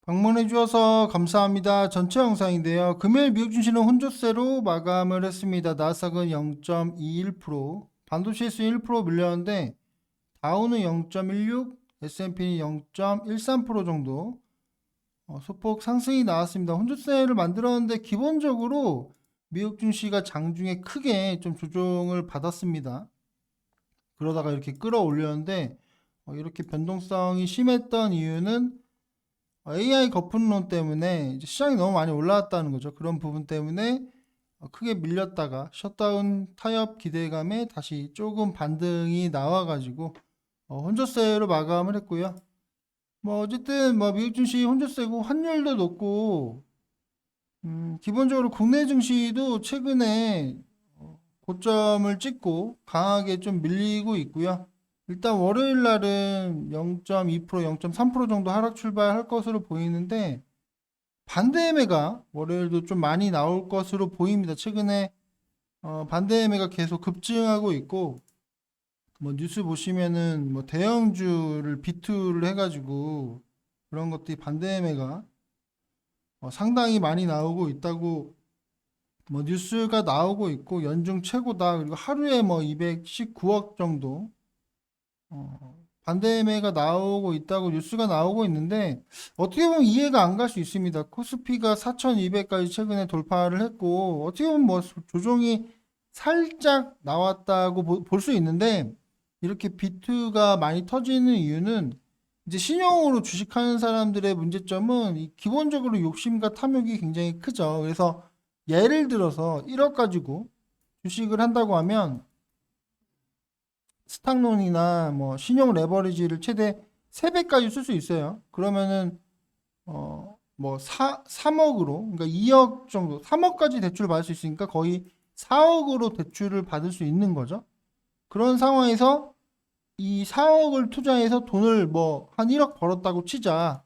방문해 주셔서 감사합니다. 전체 영상인데요. 금요일 미국 증시는 혼조세로 마감을 했습니다. 나스닥은 0.21%, 반도체수 1% 밀렸는데 다우는 0.16, S&P는 0.13% 정도 소폭 상승이 나왔습니다. 혼조세를 만들었는데 기본적으로 미국 증시가 장중에 크게 좀 조정을 받았습니다. 그러다가 이렇게 끌어올렸는데 이렇게 변동성이 심했던 이유는 AI 거품론 때문에 이제 시장이 너무 많이 올라왔다는 거죠. 그런 부분 때문에 크게 밀렸다가 셧다운 타협 기대감에 다시 조금 반등이 나와가지고 혼조세로 마감을 했고요. 뭐 어쨌든 뭐 미국 증시 혼조세고 환율도 높고 기본적으로 국내 증시도 최근에 고점을 찍고 강하게 좀 밀리고 있고요. 일단 월요일 날은 0.2%, 0.3% 정도 하락 출발할 것으로 보이는데 반대 매가 월요일도 좀 많이 나올 것으로 보입니다. 최근에 반대 매가 계속 급증하고 있고 뭐 뉴스 보시면은 뭐 대형주를 비투를 해가지고 그런 것들이 반대 매가 상당히 많이 나오고 있다고 뭐 뉴스가 나오고 있고 연중 최고다 그리고 하루에 뭐 219억 정도 반대매가 나오고 있다고 뉴스가 나오고 있는데 어떻게 보면 이해가 안 갈 수 있습니다. 코스피가 4,200까지 최근에 돌파를 했고 어떻게 보면 뭐 조정이 살짝 나왔다고 볼 수 있는데 이렇게 비트가 많이 터지는 이유는 이제 신용으로 주식하는 사람들의 문제점은 기본적으로 욕심과 탐욕이 굉장히 크죠. 그래서 예를 들어서 1억 가지고 주식을 한다고 하면 스탁론이나 뭐 신용 레버리지를 최대 3배까지 쓸 수 있어요. 그러면은 뭐 3억으로 그러니까 2억 정도 3억까지 대출을 받을 수 있으니까 거의 4억으로 대출을 받을 수 있는 거죠. 그런 상황에서 이 4억을 투자해서 돈을 뭐 한 1억 벌었다고 치자.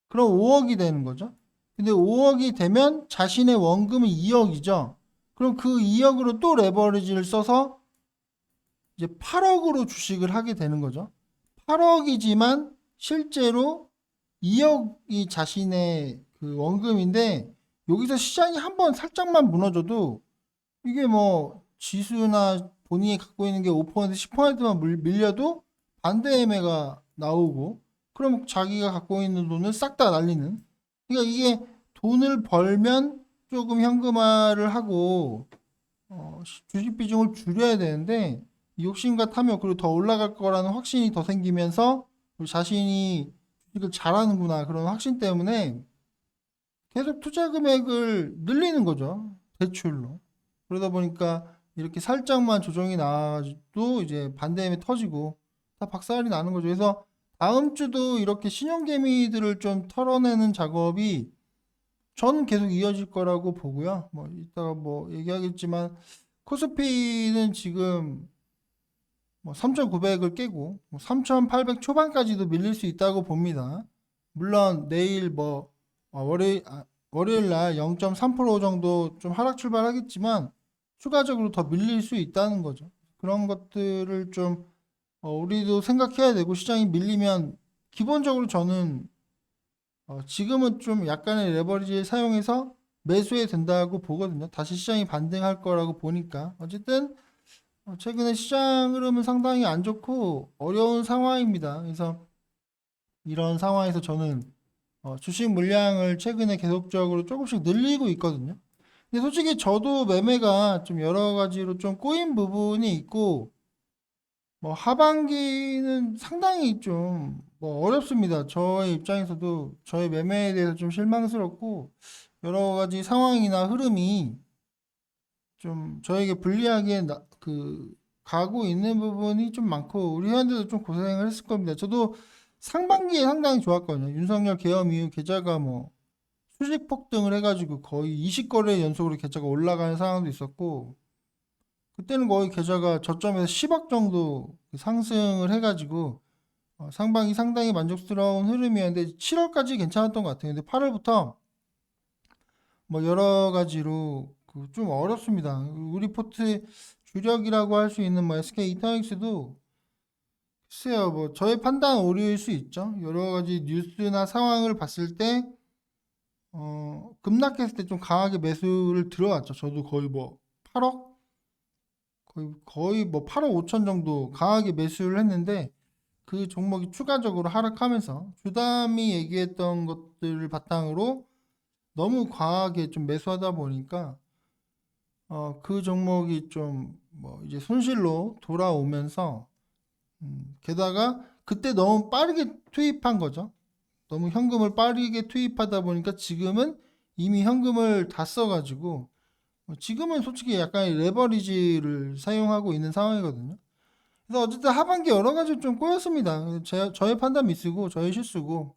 그럼 5억이 되는 거죠. 근데 5억이 되면 자신의 원금은 2억이죠. 그럼 그 2억으로 또 레버리지를 써서 이제 8억으로 주식을 하게 되는 거죠. 8억이지만 실제로 2억이 자신의 그 원금인데 여기서 시장이 한번 살짝만 무너져도 이게 뭐 지수나 본인이 갖고 있는 게 5% 10%만 밀려도 반대 매매가 나오고 그럼 자기가 갖고 있는 돈을 싹 다 날리는 그러니까 이게 돈을 벌면 조금 현금화를 하고 주식 비중을 줄여야 되는데 욕심과 탐욕 그리고 더 올라갈 거라는 확신이 더 생기면서 자신이 주식을 잘하는구나 그런 확신 때문에 계속 투자 금액을 늘리는 거죠. 대출로. 그러다 보니까 이렇게 살짝만 조정이 나도 이제 반대음이 터지고 다 박살이 나는 거죠. 그래서 다음 주도 이렇게 신용개미들을 좀 털어내는 작업이 전 계속 이어질 거라고 보고요. 뭐 이따가 뭐 얘기하겠지만 코스피는 지금 뭐 3,900을 깨고 뭐 3,800 초반까지도 밀릴 수 있다고 봅니다. 물론 내일 뭐 월요일 날 0.3% 정도 좀 하락 출발하겠지만 추가적으로 더 밀릴 수 있다는 거죠. 그런 것들을 좀 우리도 생각해야 되고 시장이 밀리면 기본적으로 저는 지금은 좀 약간의 레버리지를 사용해서 매수해야 된다고 보거든요. 다시 시장이 반등할 거라고 보니까 어쨌든 최근에 시장 흐름은 상당히 안 좋고 어려운 상황입니다. 그래서 이런 상황에서 저는 주식 물량을 최근에 계속적으로 조금씩 늘리고 있거든요. 근데 솔직히 저도 매매가 좀 여러 가지로 좀 꼬인 부분이 있고 뭐 하반기는 상당히 좀 뭐 어렵습니다. 저의 입장에서도 저의 매매에 대해서 좀 실망스럽고 여러 가지 상황이나 흐름이 좀 저에게 불리하게 가고 있는 부분이 좀 많고 우리 회원들도 좀 고생을 했을 겁니다. 저도 상반기에 상당히 좋았거든요. 윤석열 계엄 이후 계좌가 뭐 수직 폭등을 해가지고 거의 20거래 연속으로 계좌가 올라가는 상황도 있었고 그때는 거의 계좌가 저점에서 10억 정도 상승을 해가지고 상반기 상당히 만족스러운 흐름이었는데 7월까지 괜찮았던 것 같아요. 근데 8월부터 뭐 여러 가지로 좀 어렵습니다. 우리 포트 주력이라고 할 수 있는 뭐 SK 이터닉스도 글쎄요 뭐 저의 판단 오류일 수 있죠. 여러 가지 뉴스나 상황을 봤을 때 급락했을 때 좀 강하게 매수를 들어갔죠. 저도 거의 뭐 8억 거의 뭐 8억 5천 정도 강하게 매수를 했는데 그 종목이 추가적으로 하락하면서 주담이 얘기했던 것들을 바탕으로 너무 과하게 좀 매수하다 보니까 그 종목이 좀 뭐 이제 손실로 돌아오면서 게다가 그때 너무 빠르게 투입한 거죠. 너무 현금을 빠르게 투입하다 보니까 지금은 이미 현금을 다 써가지고 지금은 솔직히 약간 레버리지를 사용하고 있는 상황이거든요. 그래서 어쨌든 하반기 여러 가지 좀 꼬였습니다. 저의 판단 미스고 저의 실수고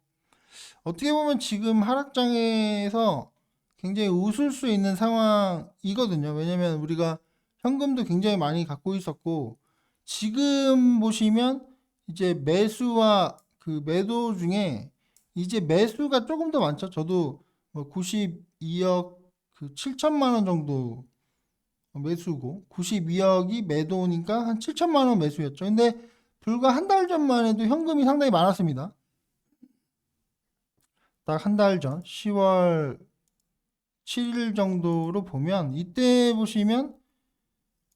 어떻게 보면 지금 하락장에서 굉장히 웃을 수 있는 상황이거든요. 왜냐면 우리가 현금도 굉장히 많이 갖고 있었고 지금 보시면 이제 매수와 그 매도 중에 이제 매수가 조금 더 많죠. 저도 뭐 92억 그 7천만 원 정도 매수고 92억이 매도니까 한 7천만 원 매수였죠. 근데 불과 한 달 전만 해도 현금이 상당히 많았습니다. 딱 한 달 전 10월 7일 정도로 보면 이때 보시면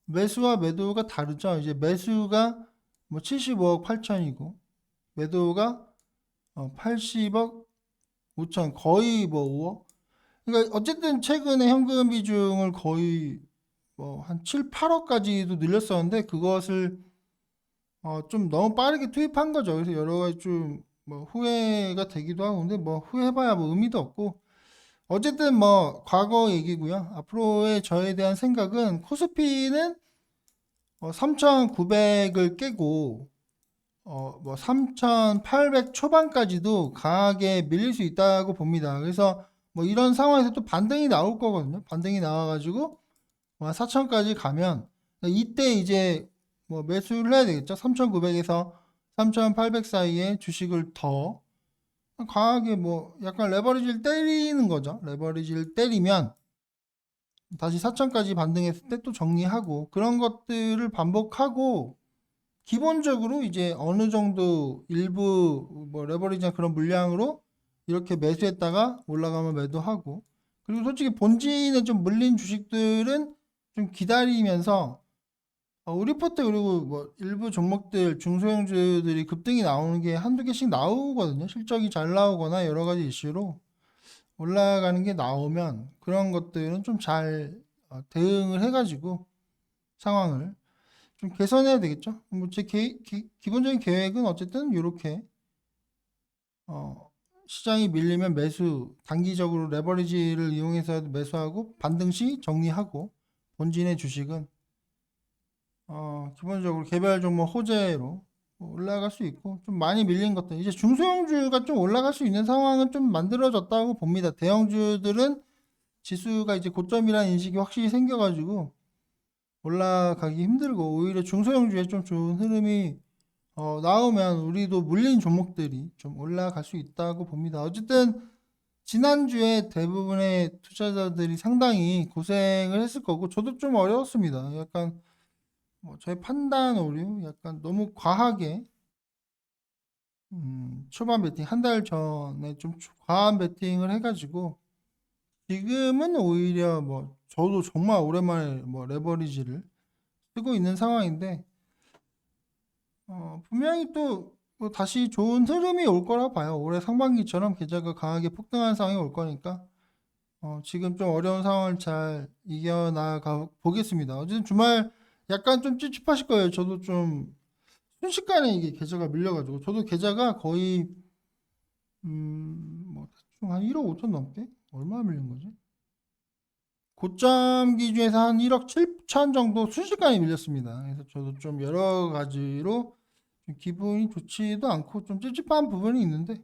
매수와 매도가 다르죠. 이제 매수가 뭐 75억 8천이고 매도가 80억 5천 거의 뭐 5억. 그러니까 어쨌든 최근에 현금 비중을 거의 뭐 한 7, 8억까지도 늘렸었는데 그것을 좀 너무 빠르게 투입한 거죠. 그래서 여러 가지 좀 뭐 후회가 되기도 하고 근데 뭐 후회해봐야 뭐 의미도 없고 어쨌든 뭐 과거 얘기고요. 앞으로의 저에 대한 생각은 코스피는 3,900을 깨고 뭐 3,800 초반까지도 강하게 밀릴 수 있다고 봅니다. 그래서 뭐 이런 상황에서 또 반등이 나올 거거든요. 반등이 나와가지고 4,000까지 가면 이때 이제 뭐 매수를 해야 되겠죠. 3,900에서 3,800 사이에 주식을 더 강하게 뭐 약간 레버리지를 때리는 거죠. 레버리지를 때리면 다시 4천까지 반등했을 때 또 정리하고 그런 것들을 반복하고 기본적으로 이제 어느 정도 일부 뭐 레버리지나 그런 물량으로 이렇게 매수했다가 올라가면 매도하고 그리고 솔직히 본진에 좀 물린 주식들은 좀 기다리면서 우리포트 그리고 뭐 일부 종목들 중소형주들이 급등이 나오는 게 한두 개씩 나오거든요. 실적이 잘 나오거나 여러 가지 이슈로 올라가는 게 나오면 그런 것들은 좀 잘 대응을 해가지고 상황을 좀 개선해야 되겠죠. 뭐 제 기본적인 계획은 어쨌든 이렇게 시장이 밀리면 매수 단기적으로 레버리지를 이용해서 매수하고 반등 시 정리하고 본진의 주식은 기본적으로 개별 종목 호재로 올라갈 수 있고 좀 많이 밀린 것들 이제 중소형주가 좀 올라갈 수 있는 상황은 좀 만들어졌다고 봅니다. 대형주들은 지수가 이제 고점이라는 인식이 확실히 생겨가지고 올라가기 힘들고 오히려 중소형주에 좀 좋은 흐름이 나오면 우리도 물린 종목들이 좀 올라갈 수 있다고 봅니다. 어쨌든 지난주에 대부분의 투자자들이 상당히 고생을 했을 거고 저도 좀 어려웠습니다. 약간 저의 판단 오류 약간 너무 과하게 초반 베팅 한 달 전에 좀 과한 베팅을 해가지고 지금은 오히려 뭐 저도 정말 오랜만에 뭐 레버리지를 쓰고 있는 상황인데 분명히 또 다시 좋은 흐름이 올 거라 봐요. 올해 상반기처럼 계좌가 강하게 폭등하는 상황이 올 거니까 지금 좀 어려운 상황을 잘 이겨나가 보겠습니다. 어쨌든 주말 약간 좀 찝찝하실 거예요. 저도 좀 순식간에 이게 계좌가 밀려가지고 저도 계좌가 거의 뭐 대충 한 1억 5천 넘게 얼마 밀린 거지? 고점 기준에서 한 1억 7천 정도 순식간에 밀렸습니다. 그래서 저도 좀 여러 가지로 좀 기분이 좋지도 않고 좀 찝찝한 부분이 있는데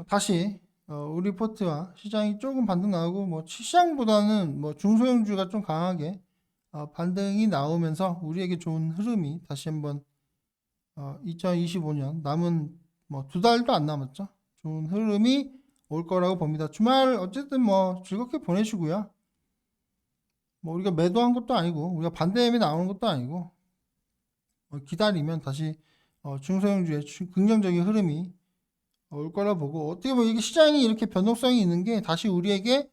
다시 우리 포트와 시장이 조금 반등 나오고 뭐 시장보다는 뭐 중소형주가 좀 강하게 반등이 나오면서 우리에게 좋은 흐름이 다시 한번 2025년 남은 뭐 2달도 안 남았죠. 좋은 흐름이 올 거라고 봅니다. 주말 어쨌든 뭐 즐겁게 보내시고요. 뭐 우리가 매도한 것도 아니고 우리가 반대매매 나오는 것도 아니고 기다리면 다시 중소형주의 긍정적인 흐름이 올 거라 보고, 어떻게 보면 이게 시장이 이렇게 변동성이 있는 게 다시 우리에게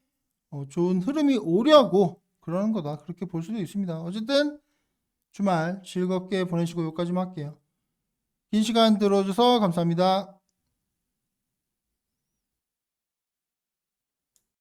좋은 흐름이 오려고 그러는 거다. 그렇게 볼 수도 있습니다. 어쨌든 주말 즐겁게 보내시고 여기까지만 할게요. 긴 시간 들어줘서 감사합니다.